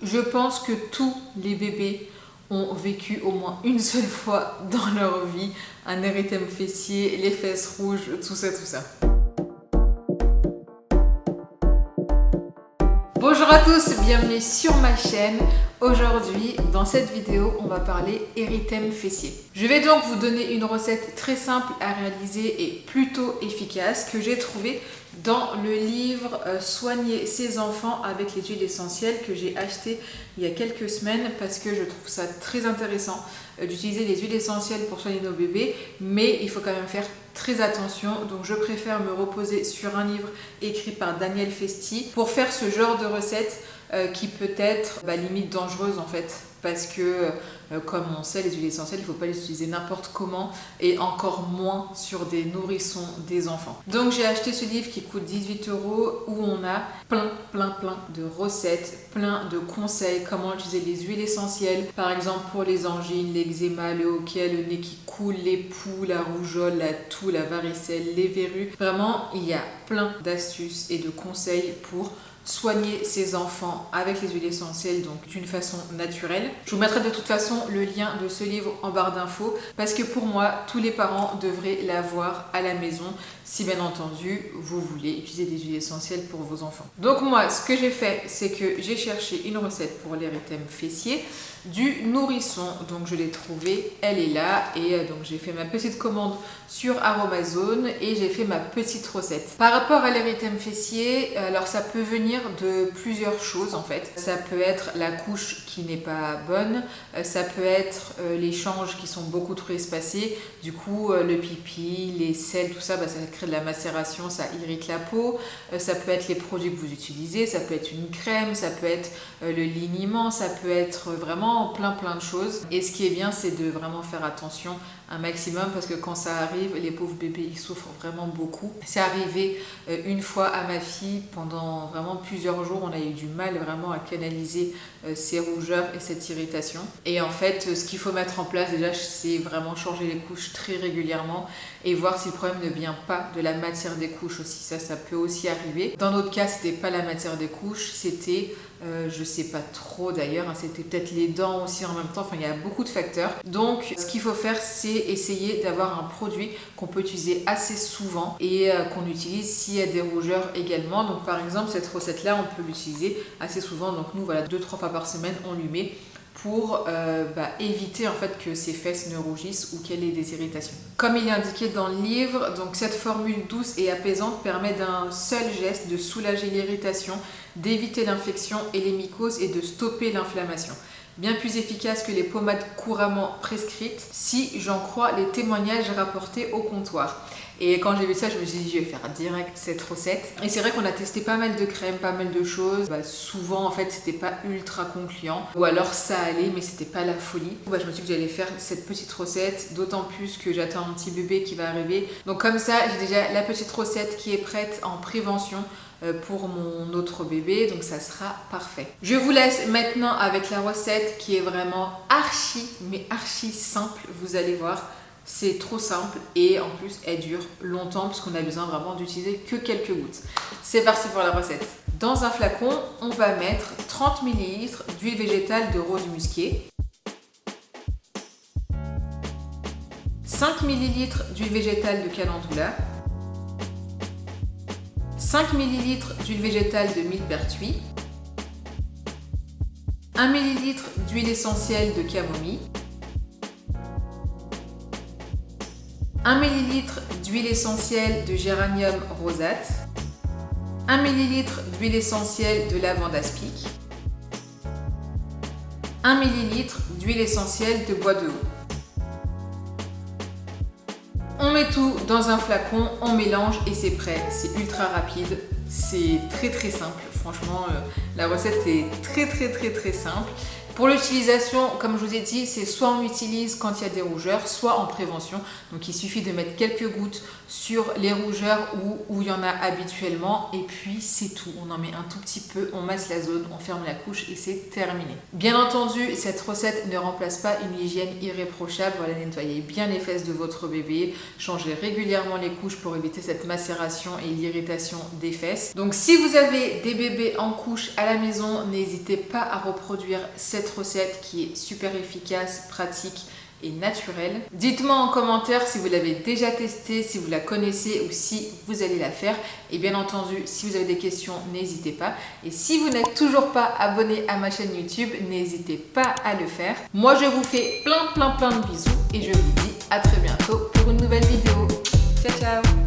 Je pense que tous les bébés ont vécu au moins une seule fois dans leur vie un érythème fessier, les fesses rouges, tout ça, tout ça. Bonjour à tous, bienvenue sur ma chaîne. Aujourd'hui, dans cette vidéo, on va parler érythème fessier. Je vais donc vous donner une recette très simple à réaliser et plutôt efficace que j'ai trouvée dans le livre Soigner ses enfants avec les huiles essentielles que j'ai acheté il y a quelques semaines parce que je trouve ça très intéressant d'utiliser les huiles essentielles pour soigner nos bébés, mais il faut quand même faire très attention. Donc je préfère me reposer sur un livre écrit par Daniel Festi pour faire ce genre de recette qui peut être limite dangereuse en fait, parce que comme on sait, les huiles essentielles, il ne faut pas les utiliser n'importe comment et encore moins sur des nourrissons, des enfants. Donc j'ai acheté ce livre qui coûte 18 € où on a plein de recettes, plein de conseils, comment utiliser les huiles essentielles, par exemple pour les angines, l'eczéma, le hoquet, le nez qui coule, les poux, la rougeole, la toux, la varicelle, les verrues. Vraiment, il y a plein d'astuces et de conseils pour soigner ses enfants avec les huiles essentielles, donc d'une façon naturelle. Je vous mettrai de toute façon le lien de ce livre en barre d'infos parce que pour moi, tous les parents devraient l'avoir à la maison si bien entendu vous voulez utiliser des huiles essentielles pour vos enfants. Donc moi, ce que j'ai fait, c'est que j'ai cherché une recette pour l'érythème fessier du nourrisson. Donc je l'ai trouvée, elle est là et donc j'ai fait ma petite commande sur Aromazone et j'ai fait ma petite recette. Par rapport à l'érythème fessier, alors ça peut venir de plusieurs choses en fait. Ça peut être la couche qui n'est pas bonne, ça peut être les changes qui sont beaucoup trop espacés, du coup le pipi, les sels, tout ça, ça crée de la macération, ça irrite la peau, ça peut être les produits que vous utilisez, ça peut être une crème, ça peut être le liniment, ça peut être vraiment plein de choses. Et ce qui est bien, c'est de vraiment faire attention un maximum parce que quand ça arrive, les pauvres bébés ils souffrent vraiment beaucoup. C'est arrivé une fois à ma fille pendant vraiment plusieurs jours, on a eu du mal vraiment à canaliser ces rougeurs et cette irritation. Et en fait, ce qu'il faut mettre en place déjà, c'est vraiment changer les couches très régulièrement et voir si le problème ne vient pas de la matière des couches aussi. Ça peut aussi arriver. Dans notre cas, c'était pas la matière des couches, c'était je sais pas trop d'ailleurs, c'était peut-être les dents aussi en même temps, enfin il y a beaucoup de facteurs. Donc ce qu'il faut faire, c'est essayer d'avoir un produit qu'on peut utiliser assez souvent et qu'on utilise s'il y a des rougeurs également. Donc par exemple cette recette là, on peut l'utiliser assez souvent, donc nous voilà 2-3 fois par semaine on lui met pour éviter en fait que ses fesses ne rougissent ou qu'elle ait des irritations. Comme il est indiqué dans le livre, donc cette formule douce et apaisante permet d'un seul geste de soulager l'irritation, d'éviter l'infection et les mycoses et de stopper l'inflammation. Bien plus efficace que les pommades couramment prescrites, si j'en crois les témoignages rapportés au comptoir. Et quand j'ai vu ça, je me suis dit, je vais faire direct cette recette. Et c'est vrai qu'on a testé pas mal de crèmes, pas mal de choses. Souvent, en fait, c'était pas ultra concluant. Ou alors, ça allait, mais c'était pas la folie. Je me suis dit que j'allais faire cette petite recette, d'autant plus que j'attends un petit bébé qui va arriver. Donc comme ça, j'ai déjà la petite recette qui est prête en prévention pour mon autre bébé, donc ça sera parfait. Je vous laisse maintenant avec la recette qui est vraiment archi simple, vous allez voir. C'est trop simple et en plus elle dure longtemps puisqu'on a besoin vraiment d'utiliser que quelques gouttes. C'est parti pour la recette. Dans un flacon, on va mettre 30 ml d'huile végétale de rose musquée, 5 ml d'huile végétale de calendula, 5 ml d'huile végétale de millepertuis, 1 ml d'huile essentielle de camomille, 1 ml d'huile essentielle de géranium rosate, 1 ml d'huile essentielle de lavande aspic, 1 ml d'huile essentielle de bois de haut. On met tout dans un flacon, on mélange et c'est prêt. C'est ultra rapide, c'est très simple. Franchement, la recette est très simple. Pour l'utilisation, comme je vous ai dit, c'est soit on utilise quand il y a des rougeurs, soit en prévention. Donc il suffit de mettre quelques gouttes sur les rougeurs où il y en a habituellement et puis c'est tout. On en met un tout petit peu, on masse la zone, on ferme la couche et c'est terminé. Bien entendu, cette recette ne remplace pas une hygiène irréprochable. Voilà, nettoyez bien les fesses de votre bébé, changez régulièrement les couches pour éviter cette macération et l'irritation des fesses. Donc si vous avez des bébés en couche à la maison, n'hésitez pas à reproduire cette recette qui est super efficace, pratique et naturelle. Dites-moi en commentaire si vous l'avez déjà testée, si vous la connaissez ou si vous allez la faire. Et bien entendu, si vous avez des questions, n'hésitez pas. Et si vous n'êtes toujours pas abonné à ma chaîne YouTube, n'hésitez pas à le faire. Moi, je vous fais plein de bisous et je vous dis à très bientôt pour une nouvelle vidéo. Ciao, ciao!